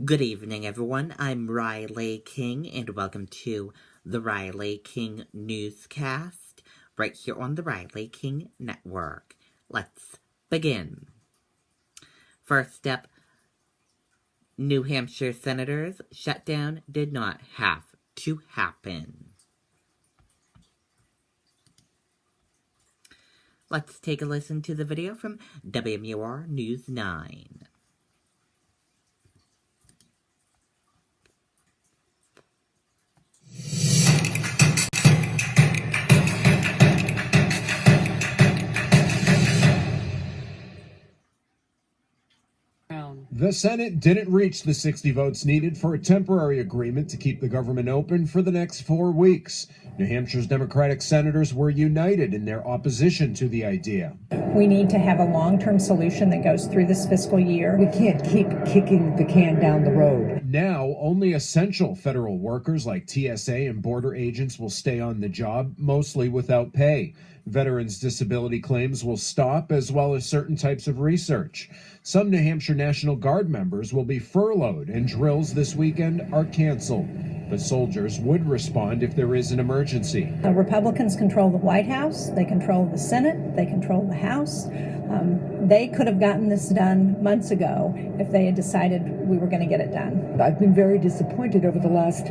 Good evening, everyone. I'm Riley King, and welcome to the Riley King Newscast, right here on the Riley King Network. Let's begin. First up, New Hampshire senators' shutdown did not have to happen. Let's take a listen to the video from WMUR News 9. The Senate didn't reach the 60 votes needed for a temporary agreement to keep the government open for the next 4 weeks. New Hampshire's Democratic senators were united in their opposition to the idea. We need to have a long-term solution that goes through this fiscal year. We can't keep kicking the can down the road. Now, only essential federal workers like TSA and border agents will stay on the job, mostly without pay. Veterans' disability claims will stop, as well as certain types of research. Some New Hampshire National Guard members will be furloughed, and drills this weekend are canceled. But soldiers would respond if there is an emergency. Republicans control the White House, they control the Senate, they control the House. They could have gotten this done months ago if they had decided we were going to get it done. I've been very disappointed over the last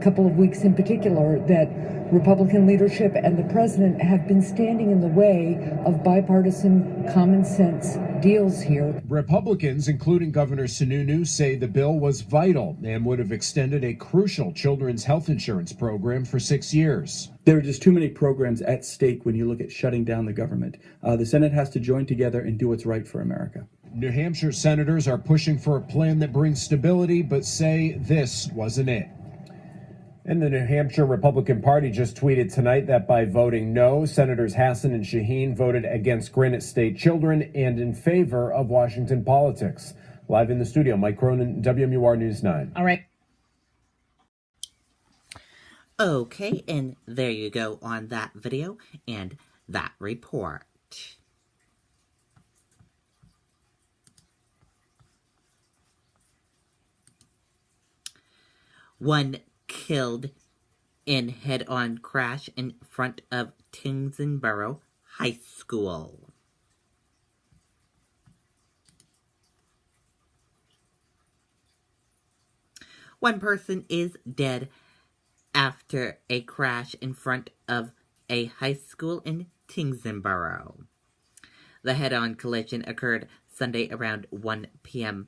couple of weeks in particular that Republican leadership and the president have been standing in the way of bipartisan common sense deals here. Republicans, including Governor Sununu, say the bill was vital and would have extended a crucial children's health insurance program for 6 years. There are just too many programs at stake when you look at shutting down the government. The Senate has to join together and do what's right for America. New Hampshire senators are pushing for a plan that brings stability, but say this wasn't it. And the New Hampshire Republican Party just tweeted tonight that by voting no, Senators Hassan and Shaheen voted against Granite State children and in favor of Washington politics. Live in the studio, Mike Cronin, WMUR News 9. All right. Okay, and there you go on that video and that report. One killed in head-on crash in front of Tingsboro High School. One person is dead after a crash in front of a high school in Tingsboro. The head-on collision occurred Sunday around 1 p.m.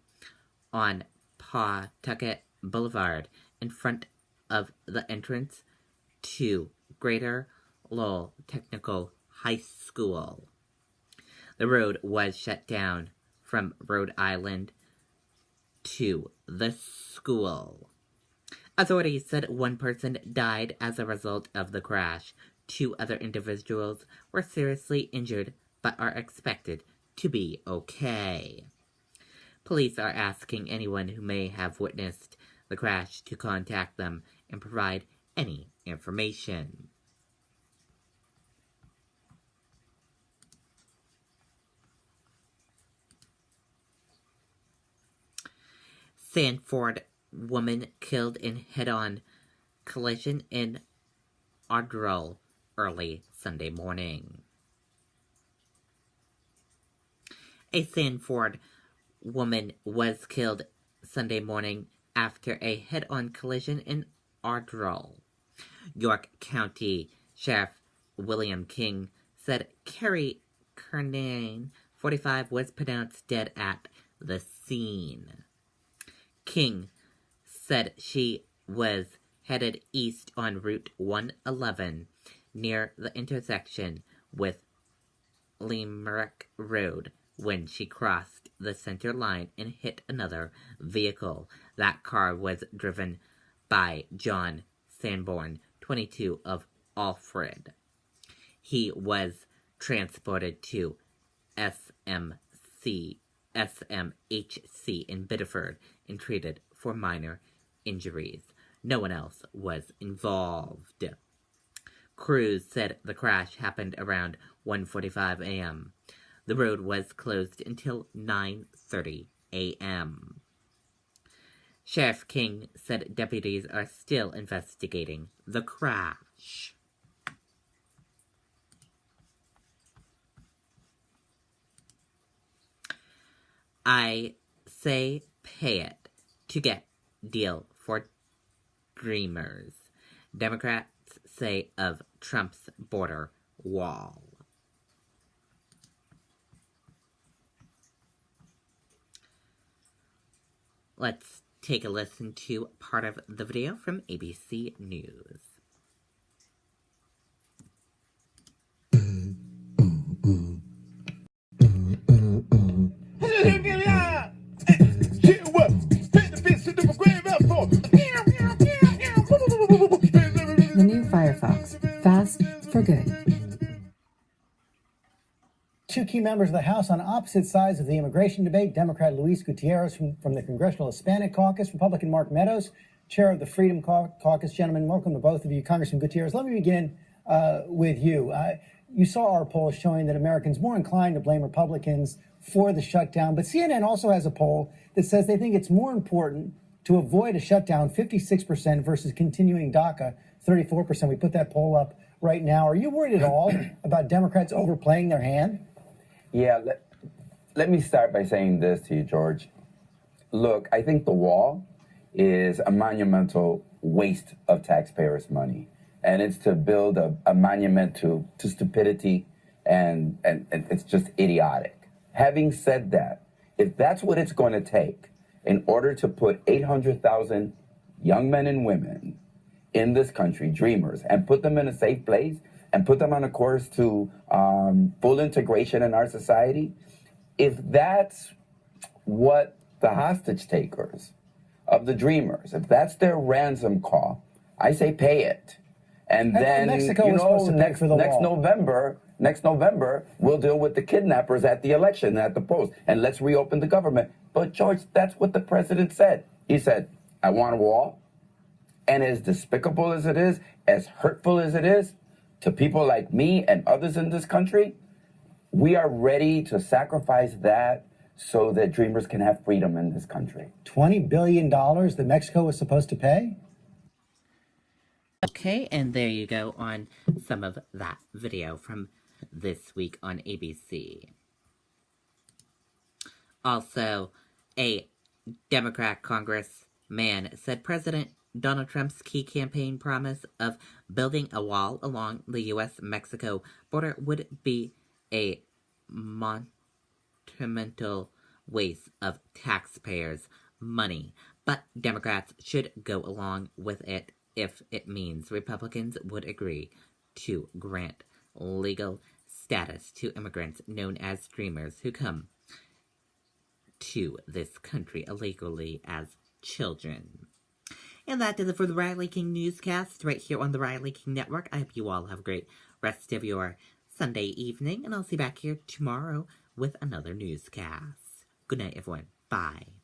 on Pawtucket Boulevard in front of the entrance to Greater Lowell Technical High School. The road was shut down from Rhode Island to the school. Authorities said one person died as a result of the crash. 2 other individuals were seriously injured but are expected to be okay. Police are asking anyone who may have witnessed the crash to contact them and provide any information. Sanford woman killed in head-on collision in Ardrell early Sunday morning. A Sanford woman was killed Sunday morning after a head-on collision in Ardrell. York County Sheriff William King said Carrie Kernane, 45, was pronounced dead at the scene. King said she was headed east on Route 111 near the intersection with Limerick Road when she crossed the center line and hit another vehicle. That car was driven by John Sanborn, 22, of Alfred. He was transported to SMHC in Biddeford and treated for minor injuries. No one else was involved. Crews said the crash happened around 1:45 a.m. The road was closed until 9:30 a.m. Sheriff King said deputies are still investigating the crash. I say pay it to get deal for dreamers. Democrats say of Trump's border wall. Let's take a listen to part of the video from ABC News. The new Firefox, fast for good. Two key members of the House on opposite sides of the immigration debate, Democrat Luis Gutierrez from the Congressional Hispanic Caucus, Republican Mark Meadows, chair of the Freedom Caucus. Gentlemen, welcome to both of you. Congressman Gutierrez, let me begin with you. You saw our poll showing that Americans more inclined to blame Republicans for the shutdown, but CNN also has a poll that says they think it's more important to avoid a shutdown, 56% versus continuing DACA, 34%. We put that poll up right now. Are you worried at all about Democrats overplaying their hand? Yeah, let me start by saying this to you, George. Look, I think the wall is a monumental waste of taxpayers' money. And it's to build a monument to stupidity, and it's just idiotic. Having said that, if that's what it's going to take in order to put 800,000 young men and women in this country, dreamers, and put them in a safe place, and put them on a course to full integration in our society, if that's what the hostage takers of the dreamers, if that's their ransom call, I say pay it. And then, Mexico was supposed to pay for the wall. Next November, we'll deal with the kidnappers at the election, at the polls, and let's reopen the government. But, George, that's what the president said. He said, I want a wall. And as despicable as it is, as hurtful as it is, to people like me and others in this country, we are ready to sacrifice that so that dreamers can have freedom in this country. $20 billion that Mexico was supposed to pay? Okay, and there you go on some of that video from this week on ABC. Also, a Democrat congressman said President Donald Trump's key campaign promise of building a wall along the U.S.-Mexico border would be a monumental waste of taxpayers' money, but Democrats should go along with it if it means Republicans would agree to grant legal status to immigrants known as dreamers who come to this country illegally as children. And that does it for the Riley King Newscast right here on the Riley King Network. I hope you all have a great rest of your Sunday evening, and I'll see you back here tomorrow with another newscast. Good night, everyone. Bye.